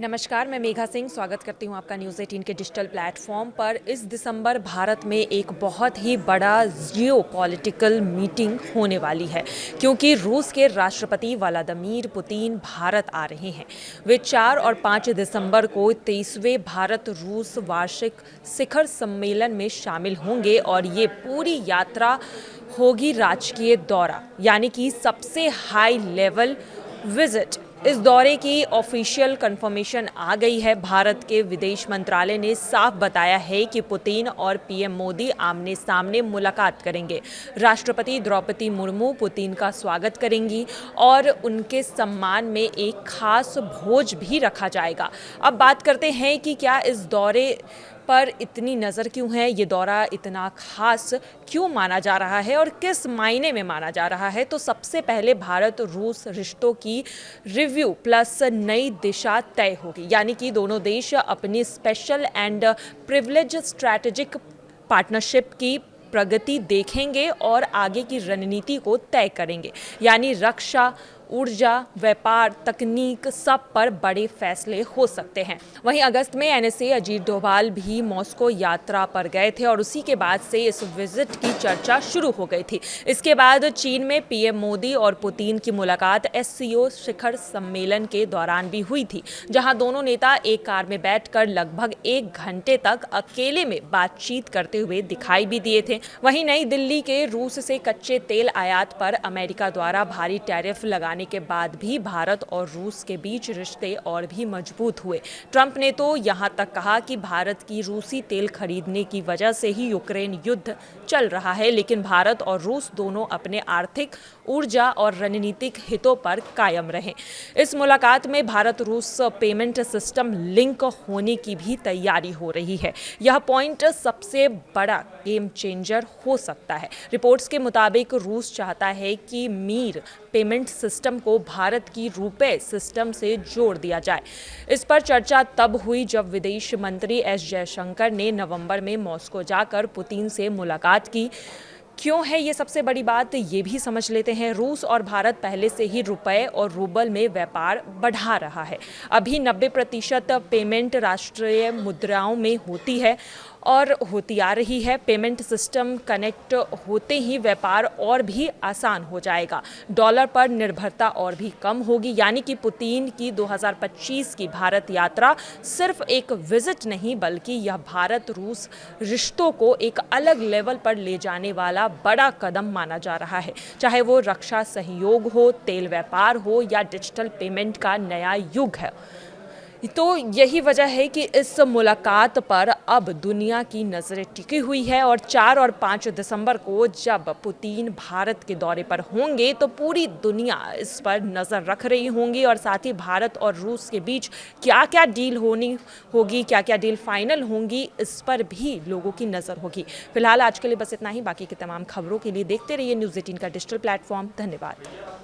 नमस्कार, मैं मेघा सिंह स्वागत करती हूं आपका न्यूज़ 18 के डिजिटल प्लेटफॉर्म पर। इस दिसंबर भारत में एक बहुत ही बड़ा जियोपॉलिटिकल मीटिंग होने वाली है क्योंकि रूस के राष्ट्रपति व्लादिमीर पुतिन भारत आ रहे हैं। वे 4 और 5 दिसंबर को 23वें भारत रूस वार्षिक शिखर सम्मेलन में शामिल होंगे और ये पूरी यात्रा होगी राजकीय दौरा, यानी कि सबसे हाई लेवल विजिट। इस दौरे की ऑफिशियल कंफर्मेशन आ गई है। भारत के विदेश मंत्रालय ने साफ बताया है कि पुतिन और पीएम मोदी आमने सामने मुलाकात करेंगे। राष्ट्रपति द्रौपदी मुर्मू पुतिन का स्वागत करेंगी और उनके सम्मान में एक खास भोज भी रखा जाएगा। अब बात करते हैं कि क्या इस दौरे पर इतनी नज़र क्यों है, ये दौरा इतना खास क्यों माना जा रहा है और किस मायने में माना जा रहा है। तो सबसे पहले भारत रूस रिश्तों की रिव्यू प्लस नई दिशा तय होगी, यानी कि दोनों देश अपनी special and privilege strategic partnership की प्रगति देखेंगे और आगे की रणनीति को तय करेंगे, यानी रक्षा, ऊर्जा, व्यापार, तकनीक, सब पर बड़े फैसले हो सकते हैं। वहीं अगस्त में एनएसए अजीत डोभाल भी मॉस्को यात्रा पर गए थे और उसी के बाद से इस विजिट की चर्चा शुरू हो गई थी। इसके बाद चीन में पीएम मोदी और पुतिन की मुलाकात एससीओ शिखर सम्मेलन के दौरान भी हुई थी, जहां दोनों नेता एक कार में बैठकर लगभग 1 घंटे तक अकेले में बातचीत करते हुए दिखाई भी दिए थे। वहीं नई दिल्ली के रूस से कच्चे तेल आयात पर अमेरिका द्वारा भारी टैरिफ लगाने के बाद भी भारत और रूस के बीच रिश्ते और भी मजबूत हुए। ट्रंप ने तो यहां तक कहा कि भारत की रूसी तेल खरीदने की वजह से ही यूक्रेन युद्ध चल रहा है, लेकिन भारत और रूस दोनों अपने आर्थिक, ऊर्जा और रणनीतिक हितों पर कायम रहे। इस मुलाकात में भारत रूस पेमेंट सिस्टम लिंक होने की भी तैयारी हो रही है। यह पॉइंट सबसे बड़ा गेम चेंजर हो सकता है। रिपोर्ट्स के मुताबिक रूस चाहता है कि मीर पेमेंट सिस्टम को भारत की रुपए सिस्टम से जोड़ दिया जाए। इस पर चर्चा तब हुई जब विदेश मंत्री एस जयशंकर ने नवंबर में मॉस्को जाकर पुतिन से मुलाकात की। क्यों है ये सबसे बड़ी बात, ये भी समझ लेते हैं। रूस और भारत पहले से ही रुपए और रूबल में व्यापार बढ़ा रहा है। अभी 90% पेमेंट राष्ट्रीय मुद्राओं में होती है और होती आ रही है। पेमेंट सिस्टम कनेक्ट होते ही व्यापार और भी आसान हो जाएगा, डॉलर पर निर्भरता और भी कम होगी, यानी कि पुतिन की 2025 की भारत यात्रा सिर्फ एक विजिट नहीं बल्कि यह भारत रूस रिश्तों को एक अलग लेवल पर ले जाने वाला बड़ा कदम माना जा रहा है, चाहे वो रक्षा सहयोग हो, तेल व्यापार हो या डिजिटल पेमेंट का नया युग है। तो यही वजह है कि इस मुलाकात पर अब दुनिया की नज़रें टिकी हुई है और 4 और 5 दिसंबर को जब पुतिन भारत के दौरे पर होंगे तो पूरी दुनिया इस पर नज़र रख रही होंगी और साथ ही भारत और रूस के बीच क्या क्या डील होनी होगी, क्या क्या डील फाइनल होंगी, इस पर भी लोगों की नज़र होगी। फिलहाल आज के लिए बस इतना ही। बाकी की तमाम खबरों के लिए देखते रहिए न्यूज़ 18 का डिजिटल प्लेटफॉर्म। धन्यवाद।